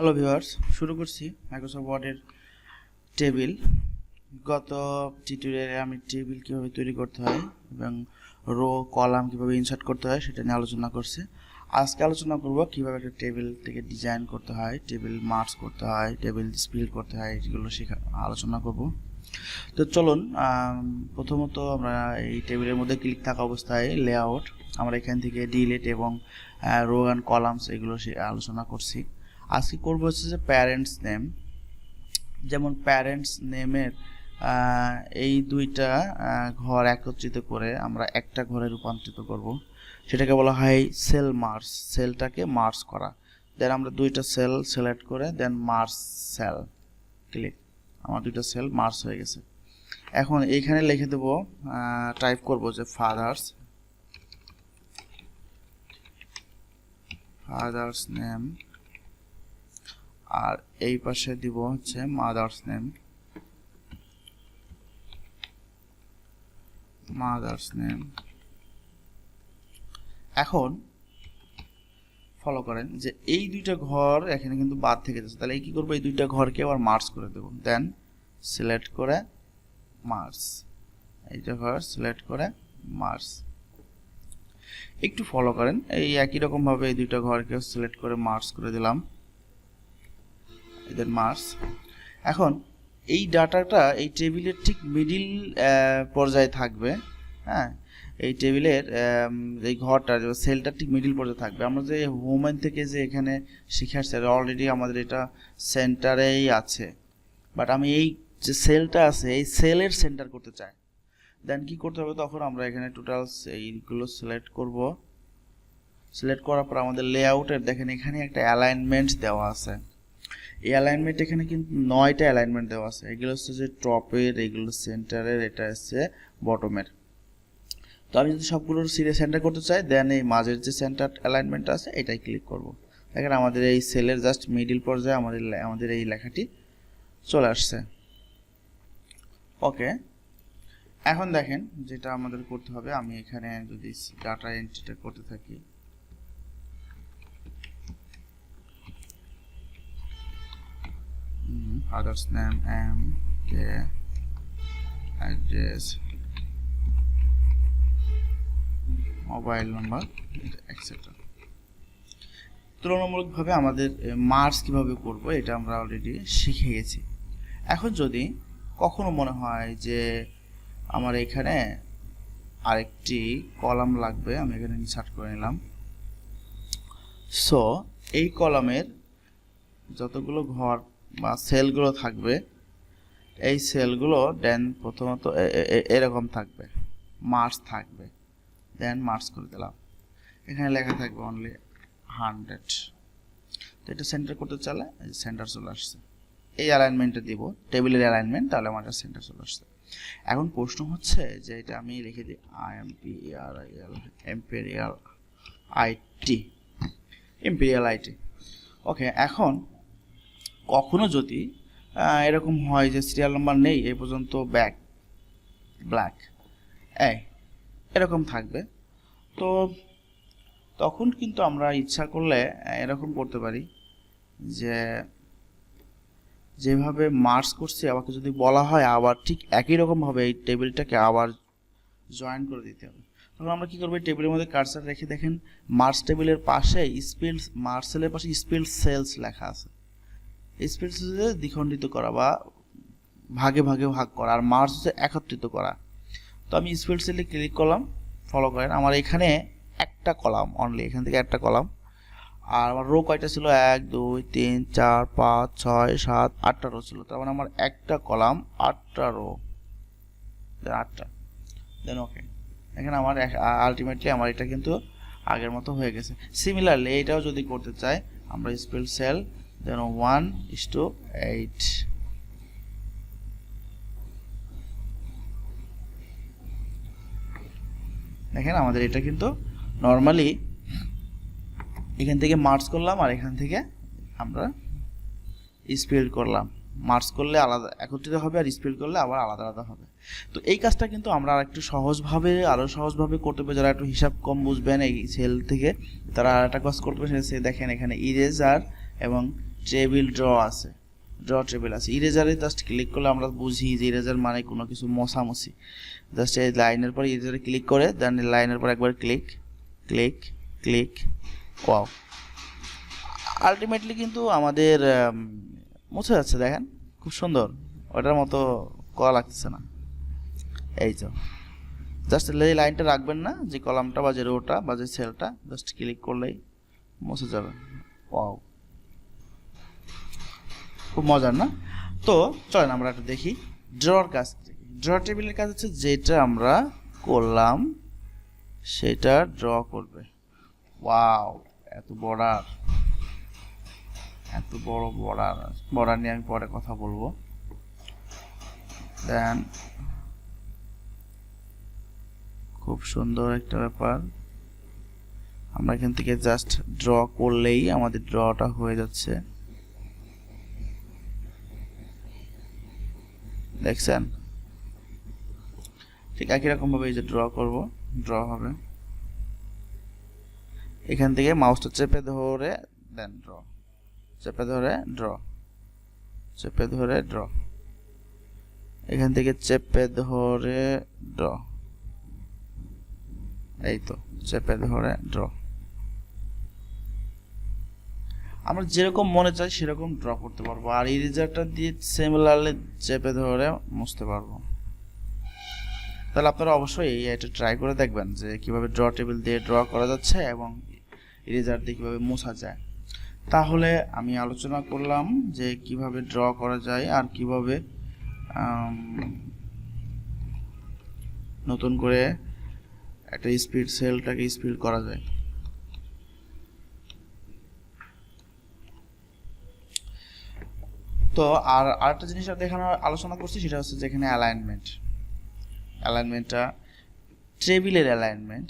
Hello viewers, শুরু করছি Microsoft ওয়ার্ডের টেবিল। গত টিউটোরিয়ালে আমি টেবিল কীভাবে তৈরি করতে হয় এবং রো কলাম কীভাবে ইনসার্ট করতে হয় সেটা নিয়ে আলোচনা করছি। আজকে আলোচনা করব কীভাবে একটা টেবিল থেকে ডিজাইন করতে হয়, টেবিল মার্জ করতে হয়, টেবিল স্প্লিট করতে হয়, এগুলো আলোচনা করব। তো চলুন, প্রথমত আমরা এই টেবিলের মধ্যে ক্লিক থাকা অবস্থায় লেআউট, আমরা এখান থেকে ডিলিট এবং রো অ্যান্ড কলামস এগুলো আলোচনা করছি। আজকে করব হচ্ছে যে প্যারেন্টস নেম। যেমন প্যারেন্টস নেমের এই দুইটা ঘর একত্রিত করে আমরা একটা ঘরে রূপান্তরিত করব, সেটাকে বলা হয় সেল মার্জ। সেলটাকে মার্জ করা, দেন আমরা দুইটা সেল সিলেক্ট করে দেন মার্জ সেল ক্লিক, আমার দুইটা সেল মার্জ হয়ে গেছে। এখন এইখানে লিখে দেব, টাইপ করব যে ফাদার্স নেম, আর এই পাশে দিব হচ্ছে মাদার্স নেম। এখন ফলো করেন যে এই দুইটা ঘর এখানে কিন্তু বাদ থেকে যাচ্ছে, তাহলে কি করবো, এই দুইটা ঘরকে আবার মার্জ করে দেব, দেন সিলেক্ট করে মার্জ, এইটা ঘর সিলেক্ট করে মার্জ। একটু ফলো করেন, এই একই রকম ভাবে এই দুইটা ঘরকে সিলেক্ট করে মার্জ করে দিলাম, এদের মার্জ। এখন এই ডাটাটা এই টেবিলের ঠিক মিডিল পর্যায়ে থাকবে। হ্যাঁ, এই টেবিলের এই ঘরটা সেলটা ঠিক মিডিল পর্যায়ে থাকবে। আমরা যে হোমেন থেকে যে এখানে শিখে আসছি অলরেডি আমাদের এটা সেন্টারেই আছে, বাট আমি এই যে সেলটা আছে এই সেলের সেন্টার করতে চাই। দেন কি করতে হবে, তখন আমরা এখানে টোটাল এইগুলো সিলেক্ট করব। সিলেক্ট করার পর আমাদের লেআউটের দেখেন এখানে একটা অ্যালাইনমেন্ট দেওয়া আছে। এই অ্যালাইনমেন্ট এখানে কিন্তু 9টা অ্যালাইনমেন্ট দেওয়া আছে। এগুলো হচ্ছে যে টপের, এগুলো সেন্টারের, এটা হচ্ছে বটমের। তো আমি যদি সবগুলোর সিরিয়াল সেন্টার করতে চাই, দেন এই মাঝের যে সেন্টার অ্যালাইনমেন্ট আছে এটাই ক্লিক করব। দেখেন আমাদের এই সেলের জাস্ট মিডিল পর্যায়ে আমাদের এই লেখাটি চলে আসছে। ওকে, এখন দেখেন যেটা আমাদের করতে হবে, আমি এখানে যদি ডাটা এন্ট্রিটা করতে থাকি, father's name, MK, address, mobile number, etcetera. তুলনামূলকভাবে আমাদের মার্জ কিভাবে করব এটা আমরা অলরেডি শিখে গেছি। এখন যদি কখনো মনে হয় যে আমার এখানে আরেকটি কলাম লাগবে, আমি এখানে ইনসার্ট করে নিলাম। সো এই কলামের যতগুলো ঘর বা সেলগুলো থাকবে, এই সেলগুলো দেন প্রথমত এরকম থাকবে, মার্জ থাকবে, দেন মার্জ করে দিলাম। এখানে লেখা থাকবে অনলি 100। তো এটা সেন্টার করতে চাইলে সেন্টার চলে আসছে। এই অ্যালাইনমেন্টটা দিব, টেবিলের অ্যালাইনমেন্ট, তাহলে আমার সেন্টার চলে আসছে। এখন প্রশ্ন হচ্ছে যে এটা আমি লিখে দিই ইম্পেরিয়াল আইটি। ওকে, এখন কখনো যদি এরকম হয় যে সিরিয়াল নাম্বার নেই এই পর্যন্ত, ব্ল্যাক এরকম থাকবে, তো তখন কিন্তু আমরা ইচ্ছা করলে এরকম করতে পারি যে যেভাবে মার্জ করছি আমাকে যদি বলা হয় আবার ঠিক একই রকমভাবে এই টেবিলটাকে আবার জয়েন করে দিতে হবে, তখন আমরা কী করবো, এই টেবিলের মধ্যে কার্সার রেখে দেখেন মার্জ টেবিলের পাশে মার্জ সেলের পাশে স্পিল্ড সেলস লেখা আছে। স্পিল্ড সেলস দ্বিখণ্ডিত করা বা ভাগে ভাগে ভাগ করা, আর মার্জ হচ্ছে একত্রিত করা। তো আমি স্পিল্ড সেলে ক্লিক করলাম, ফলো করেন আমার এখানে একটা কলাম, অনলি এখান থেকে একটা কলাম। আর আমার রো কয়টা ছিল, 1 2 3 4 5 6 7 8টা রো ছিল। তার মানে আমার একটা কলাম 8টা রো, দেন 8টা, দেন ওকে। এখানে আমার আলটিমেটলি আমার এটা কিন্তু আগের মতো হয়ে গেছে। সিমিলারলি এটাও যদি করতে চাই, আমরা স্পিল্ড সেল দেন 1:8। দেখেন আমাদের এটা কিন্তু নর্মালি এখান থেকে মার্জ করলাম আর এখান থেকে আমরা স্প্লিট করলাম। মার্জ করলে আলাদা একত্রিত হবে, আর স্প্লিট করলে আবার আলাদা আলাদা হবে। তো এই কাজটা কিন্তু আমরা একটু আরও সহজভাবে করতে পারি। যারা একটু হিসাব কম বুঝবেন এই সেল থেকে, তারা একটা কাজ করতে পারে, সে দেখেন এখানে ইরেজার এবং টেবিল ড্র আছে, ড্র টেবিল আছে। ইরেজারে জাস্ট ক্লিক করলে আমরা বুঝি যে ইরেজার মানে কোনো কিছু মশামশি। জাস্ট এই লাইনের পর ইরেজারে ক্লিক করে দেন লাইনের পর একবার click click click, wow ultimately কিন্তু আমাদের মুছে যাচ্ছে, দেখেন খুব সুন্দর, ওটার মতো করা লাগতেছে না। এই তো জাস্ট এই লাইনটা রাখবেন না, যে কলামটা বা যে রোটা বা যে সেলটা জাস্ট ক্লিক করলেই মুছে যাবে। ওয়াও খুব মজার না? তো চলেন আমরা একটু দেখি ড্রর কাজ। ড্র টেবিলের কাজ হচ্ছে যেটা আমরা করলাম সেটা ড্র করবে। ওয়াও এত বর্ডার, এত বড় বর্ডার, বর্ডার নিয়ে আমি পরে কথা বলবো। দেন খুব সুন্দর একটা ব্যাপার, আমরা এখান থেকে জাস্ট ড্র করলেই আমাদের ড্রটা হয়ে যাচ্ছে, দেখছেন? ঠিক একই রকম ভাবে এই যে ড্র করব, ড্র হবে। এখান থেকে মাউসটা চেপে ধরে দেন ড্র, চেপে ধরে ড্র, চেপে ধরে ড্র, এখান থেকে চেপে ধরে ড্র, এই তো চেপে ধরে ড্র। আমরা যেরকম মনে চাই সেরকম ড্র করতে পারবো, আর ইরেজারটা দিয়ে সিমিলারলি চেপে ধরে মুছতে পারবো। তাহলে আপনারা অবশ্যই এটা ট্রাই করে দেখবেন যে কিভাবে ড্র টেবিল দিয়ে ড্র করা যাচ্ছে এবং ইরেজার দিয়ে কিভাবে মোছা যায়। তাহলে আমি আলোচনা করলাম যে কিভাবে ড্র করা যায় আর কিভাবে নতুন করে একটা স্পিড সেলটাকে স্পিড করা যায়। তো আর আরেকটা জিনিস দেখানোর আলোচনা করছি, সেটা হচ্ছে যেখানে অ্যালাইনমেন্ট, অ্যালাইনমেন্টটা টেবিলের অ্যালাইনমেন্ট।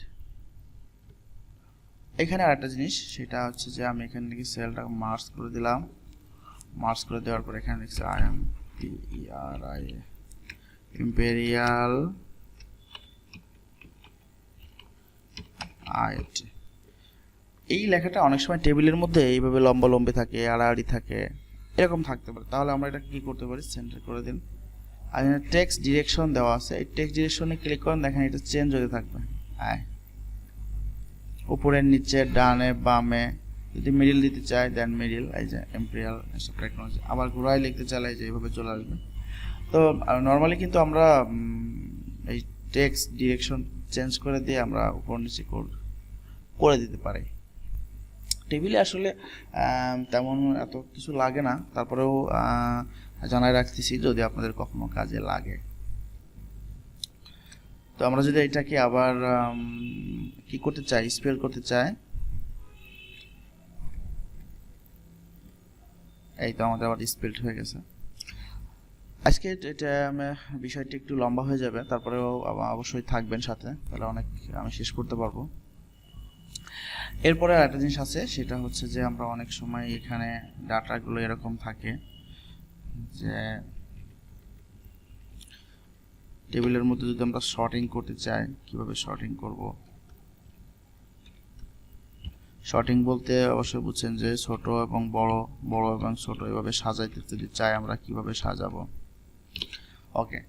এখানে আরেকটা জিনিস সেটা হচ্ছে যে আমি এখানে লিখি সেলটাকে মার্জ করে দিলাম, মার্জ করে দেওয়ার পর এখানে লিখছি ইম্পেরিয়াল আইট। এই লেখাটা অনেক সময় টেবিলের মধ্যে এইভাবে লম্বা লম্বে থাকে, আড়াআড়ি থাকে, এরকম থাকতে পারে। তাহলে আমরা এটা কি করতে পারি, সেন্টার করে দিন। আর এখানে টেক্সট ডিরেকশন দেওয়া আছে, এই টেক্সট ডিরেকশনে ক্লিক করেন, দেখেন এটা চেঞ্জ হতে থাকবে। উপরে নিচে ডানে বামে, যদি মিডিল দিতে চাই দেন মিডিল, এই যে ইম্পেরিয়াল টেকনোলজি। আবার ঘোরায় লিখতে চাইলে যে এইভাবে চলে আসবে। তো নর্মালি কিন্তু আমরা এই টেক্সট ডিরেকশন চেঞ্জ করে দিয়ে আমরা উপর নিচে করে দিতে পারি। টেবিলে আসলে তেমন এত কিছু লাগে না, তারপরেও জানাই রাখতেছি যদি আপনাদের কখনো কাজে লাগে। তো আমরা যদি এটাকে আবার কি করতে চাই, স্পেল করতে চাই, এই তো আমাদের আবার স্পেলড হয়ে গেছে। আজকে এটা বিষয়টি একটু লম্বা হয়ে যাবে, তারপরেও অবশ্যই থাকবেন সাথে, তাহলে অনেক আমি শেষ করতে পারবো। এরপরে আরেকটা জিনিস আছে, সেটা হচ্ছে যে আমরা অনেক সময় এখানে ডাটাগুলো এরকম থাকে যে টেবিলের মধ্যে যদি আমরা শর্টিং করতে চাই, কিভাবে শর্টিং করব। শর্টিং বলতে অবশ্যই বুঝছেন যে ছোট এবং বড়, বড় এবং ছোট এভাবে সাজাইতে যদি চাই আমরা কিভাবে সাজাবো। ওকে,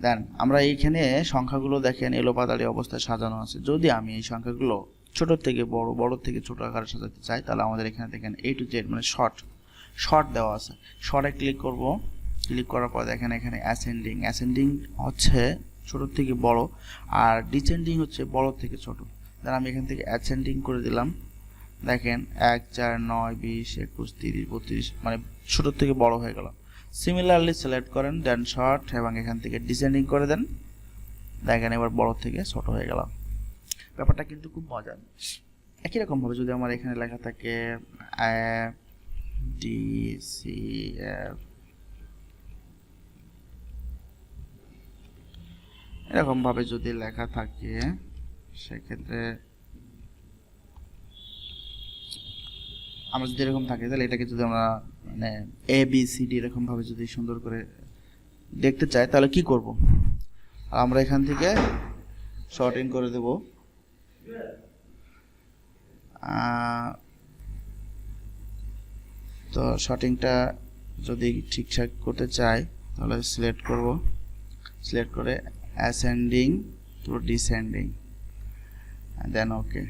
দেন আমরা এইখানে সংখ্যাগুলো দেখেন এলোপাতাড়ি অবস্থায় সাজানো আছে। যদি আমি এই সংখ্যাগুলো ছোট থেকে বড়, বড় থেকে ছোট আকারে সাজাতে চাই, তাহলে আমাদের এখানে দেখেন A to Z মানে শর্ট দেওয়া আছে। শর্টে ক্লিক করব, ক্লিক করার পর দেখেন এখানে অ্যাসেন্ডিং হচ্ছে ছোট থেকে বড়, আর ডিসেন্ডিং হচ্ছে বড় থেকে ছোট। দেন আমি এখান থেকে অ্যাসেন্ডিং করে দিলাম, দেখেন 1 4 9 20 21 30 32 মানে ছোট থেকে বড় হয়ে গেল। সিমিলারলি সিলেক্ট করেন, দেন শর্ট এবং এখান থেকে ডিসেন্ডিং করে দেন, দেখেন এবার বড় থেকে ছোট হয়ে গেল। ব্যাপারটা কিন্তু খুব মজার। একই রকম ভাবে যদি আমার এখানে লেখা থাকে DCF, এরকম ভাবে যদি লেখা থাকে, সেক্ষেত্রে আমরা যদি এরকম থাকে, তাহলে এটাকে যদি আমরা মানে ABCD এরকম ভাবে যদি সুন্দর করে দেখতে চাই, তাহলে কি করব, আমরা এখান থেকে শর্টিং করে দেব। তো শর্টিংটা যদি ঠিকঠাক করতে চাই তাহলে সিলেক্ট করব, সিলেক্ট করে অ্যাসেন্ডিং টু ডিসেন্ডিং, দেন ওকে।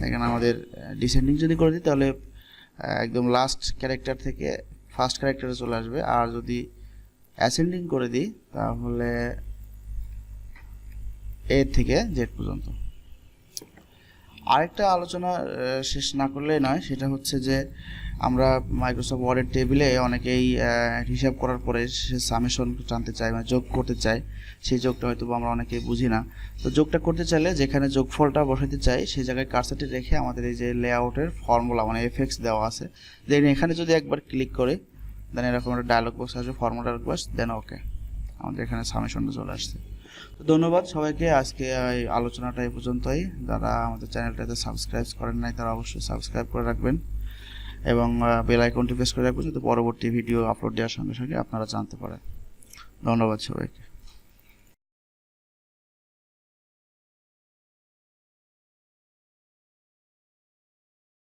এখানে আমাদের ডিসেন্ডিং যদি করে দিই তাহলে একদম লাস্ট ক্যারেক্টার থেকে ফার্স্ট ক্যারেক্টারে চলে আসবে, আর যদি অ্যাসেন্ডিং করে দিই তাহলে এ থেকে জেড পর্যন্ত। আরেকটা আলোচনা শেষ না করলে নয়, সেটা হচ্ছে যে আমরা মাইক্রোসফট ওয়ার্ডের টেবিলে অনেকেই হিসাব করার পরে সে সামেশন জানতে চাই, মানে যোগ করতে চাই, সেই যোগটা হয়তো আমরা অনেকেই বুঝি না। তো যোগটা করতে চাইলে যেখানে যোগফলটা বসাতে চাই সেই জায়গায় কার্সারটি রেখে আমাদের এই যে লেআউটের ফর্মুলা মানে এফএক্স দেওয়া আছে, দেন এখানে যদি একবার ক্লিক করে দেন এরকম একটা ডায়লগ বক্স আসবে, ফর্মুলা বক্স, দেন ওকে, আমাদের এখানে সামেশনটা চলে আসছে। তো ধন্যবাদ সবাইকে, আজকে এই আলোচনাটা এই পর্যন্তই। যারা আমাদের চ্যানেলটাতে সাবস্ক্রাইব করেন নাই তারা অবশ্যই সাবস্ক্রাইব করে রাখবেন এবং বেল আইকনটি প্রেস করে রাখবেন যাতে পরবর্তী ভিডিও আপলোড দেওয়ার সঙ্গে সঙ্গে আপনারা জানতে পারেন। ধন্যবাদ সবাইকে।